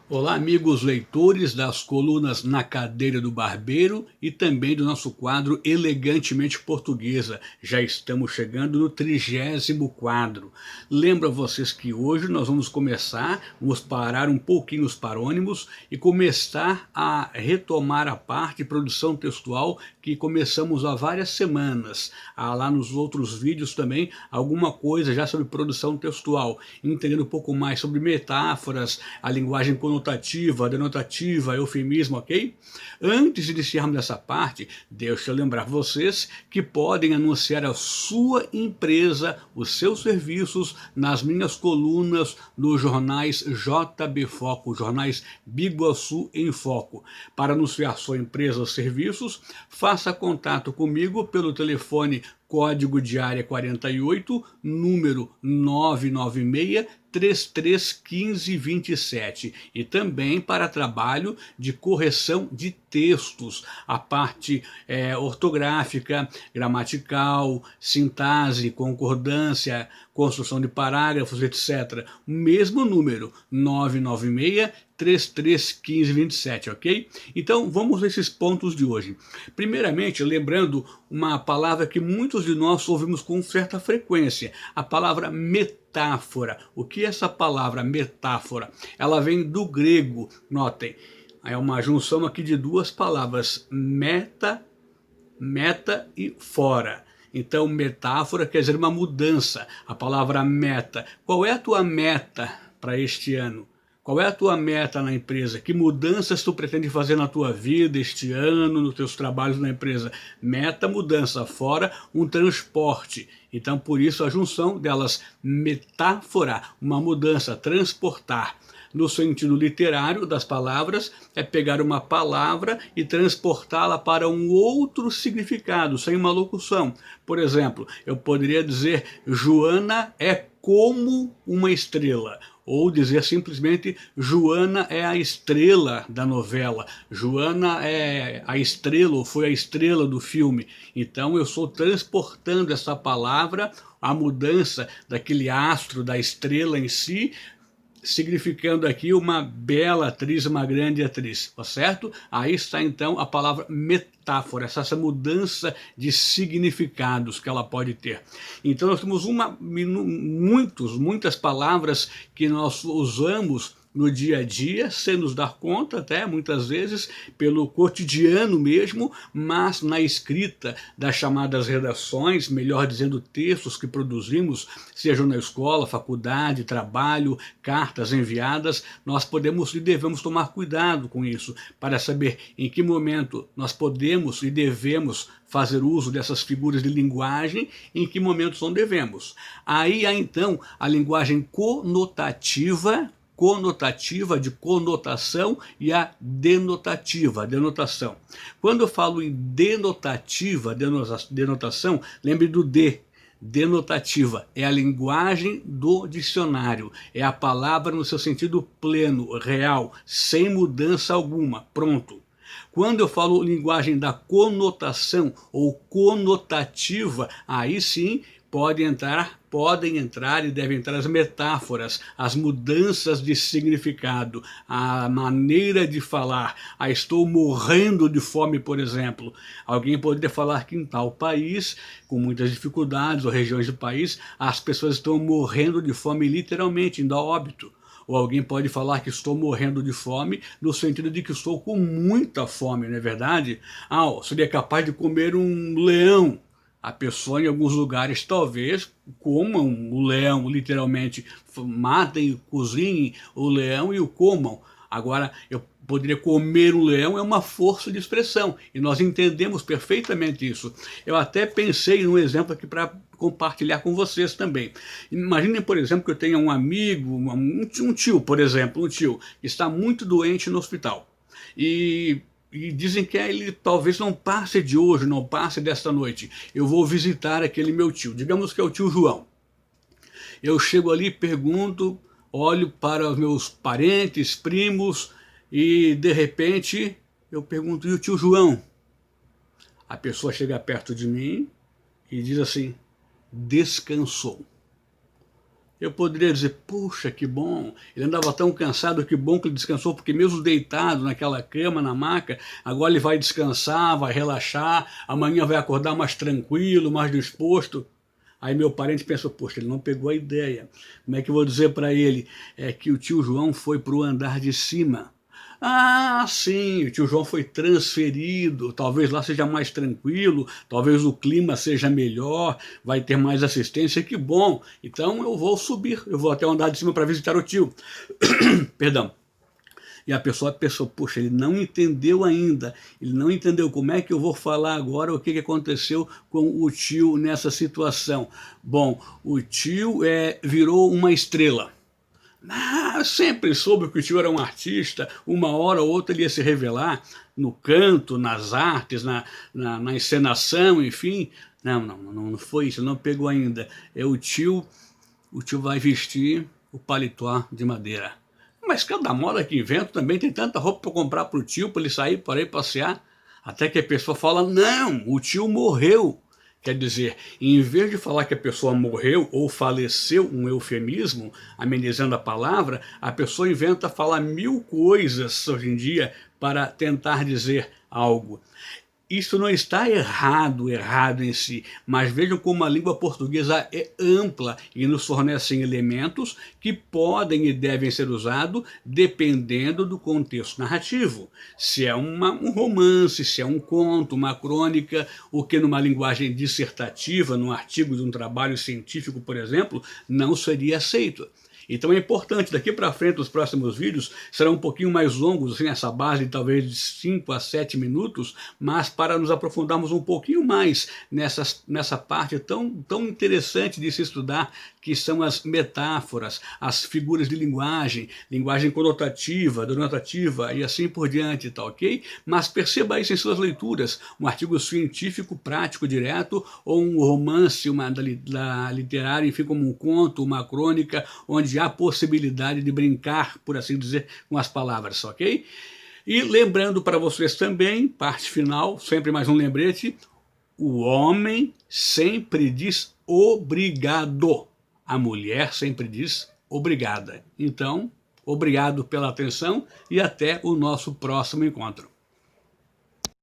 Olá, amigos leitores das colunas Na Cadeira do Barbeiro e também do nosso quadro Elegantemente Portuguesa. Já estamos chegando no 30º quadro. Lembro a vocês que hoje nós vamos parar um pouquinho os parônimos e começar a retomar a parte de produção textual que começamos há várias semanas. Há lá nos outros vídeos também alguma coisa já sobre produção textual, entendendo um pouco mais sobre metáforas, a linguagem conotativa, denotativa, eufemismo, ok? Antes de iniciarmos essa parte, deixa eu lembrar vocês que podem anunciar a sua empresa, os seus serviços nas minhas colunas nos jornais JB Foco, jornais Biguaçu em Foco. Para anunciar sua empresa ou serviços, faça contato comigo pelo telefone código de área 48, número 996 331527, e também para trabalho de correção de textos, a parte ortográfica, gramatical, sintase, concordância, construção de parágrafos, etc. O mesmo número, 996 331527, ok? Então vamos a esses pontos de hoje. Primeiramente, lembrando uma palavra que muitos de nós ouvimos com certa frequência, a palavra metáfora. O que é essa palavra metáfora? Ela vem do grego, notem, é uma junção aqui de duas palavras, meta e fora. Então, metáfora quer dizer uma mudança. A palavra meta. Qual é a tua meta para este ano? Qual é a tua meta na empresa? Que mudanças tu pretende fazer na tua vida este ano, nos teus trabalhos na empresa? Meta, mudança. Fora, um transporte. Então, por isso a junção delas, metáfora, uma mudança, transportar. No sentido literário das palavras, é pegar uma palavra e transportá-la para um outro significado, sem uma locução. Por exemplo, eu poderia dizer, Joana é como uma estrela. Ou dizer simplesmente, Joana é a estrela da novela. Joana é a estrela, ou foi a estrela do filme. Então eu estou transportando essa palavra, a mudança daquele astro, da estrela em si, significando aqui uma bela atriz, uma grande atriz, tá certo? Aí está então a palavra metáfora, essa mudança de significados que ela pode ter. Então nós temos muitas palavras que nós usamos no dia a dia, sem nos dar conta até, muitas vezes, pelo cotidiano mesmo, mas na escrita das chamadas redações, melhor dizendo, textos que produzimos, sejam na escola, faculdade, trabalho, cartas enviadas, nós podemos e devemos tomar cuidado com isso, para saber em que momento nós podemos e devemos fazer uso dessas figuras de linguagem, em que momentos não devemos. Aí há então a linguagem conotativa de conotação, e a denotativa, denotação. Quando eu falo em denotativa, denotação, lembre do D. Denotativa é a linguagem do dicionário, é a palavra no seu sentido pleno, real, sem mudança alguma, pronto. Quando eu falo linguagem da conotação ou conotativa, aí sim podem entrar e devem entrar as metáforas, as mudanças de significado, a maneira de falar. Estou morrendo de fome, por exemplo. Alguém poderia falar que em tal país, com muitas dificuldades, ou regiões do país, as pessoas estão morrendo de fome literalmente, indo a óbito. Ou alguém pode falar que estou morrendo de fome no sentido de que estou com muita fome, não é verdade? Seria capaz de comer um leão. A pessoa em alguns lugares talvez comam o leão, literalmente, matem, cozinhem o leão e o comam. Agora, eu poderia comer um leão é uma força de expressão, e nós entendemos perfeitamente isso. Eu até pensei num exemplo aqui para compartilhar com vocês também. Imaginem, por exemplo, que eu tenha um amigo, um tio, por exemplo, um tio que está muito doente no hospital. E dizem que ele talvez não passe de hoje, não passe desta noite. Eu vou visitar aquele meu tio, digamos que é o tio João. Eu chego ali, pergunto, olho para os meus parentes, primos, e de repente eu pergunto, e o tio João? A pessoa chega perto de mim e diz assim, descansou. Eu poderia dizer, puxa, que bom, ele andava tão cansado, que bom que ele descansou, porque mesmo deitado naquela cama, na maca, agora ele vai descansar, vai relaxar, amanhã vai acordar mais tranquilo, mais disposto. Aí meu parente pensou, poxa, ele não pegou a ideia. Como é que eu vou dizer para ele? É que o tio João foi para o andar de cima. Ah, sim, o tio João foi transferido, talvez lá seja mais tranquilo, talvez o clima seja melhor, vai ter mais assistência, que bom. Então eu vou subir, eu vou até o andar de cima para visitar o tio. Perdão. E a pessoa pensou, poxa, ele não entendeu ainda, ele não entendeu como é que eu vou falar agora o que aconteceu com o tio nessa situação. Bom, o tio virou uma estrela. Ah, sempre soube que o tio era um artista, uma hora ou outra ele ia se revelar no canto, nas artes, na encenação, enfim. Não foi isso, não pegou ainda. O tio vai vestir o paletó de madeira. Mas cada moda que invento também tem tanta roupa para comprar para o tio, para ele sair, para ir passear. Até que a pessoa fala, não, o tio morreu. Quer dizer, em vez de falar que a pessoa morreu ou faleceu, um eufemismo, amenizando a palavra, a pessoa inventa falar mil coisas hoje em dia para tentar dizer algo. Isso não está errado em si, mas vejam como a língua portuguesa é ampla e nos fornecem elementos que podem e devem ser usados dependendo do contexto narrativo. Se é um romance, se é um conto, uma crônica, o que numa linguagem dissertativa, num artigo de um trabalho científico, por exemplo, não seria aceito. Então é importante, daqui para frente, os próximos vídeos serão um pouquinho mais longos, assim, essa base talvez de 5 a 7 minutos, mas para nos aprofundarmos um pouquinho mais nessa parte tão interessante de se estudar, que são as metáforas, as figuras de linguagem, linguagem conotativa, denotativa e assim por diante, tá ok? Mas perceba isso em suas leituras, um artigo científico, prático, direto, ou um romance, da literária, enfim, como um conto, uma crônica, onde há possibilidade de brincar, por assim dizer, com as palavras, ok? E lembrando para vocês também, parte final, sempre mais um lembrete, o homem sempre diz obrigado, a mulher sempre diz obrigada. Então, obrigado pela atenção e até o nosso próximo encontro.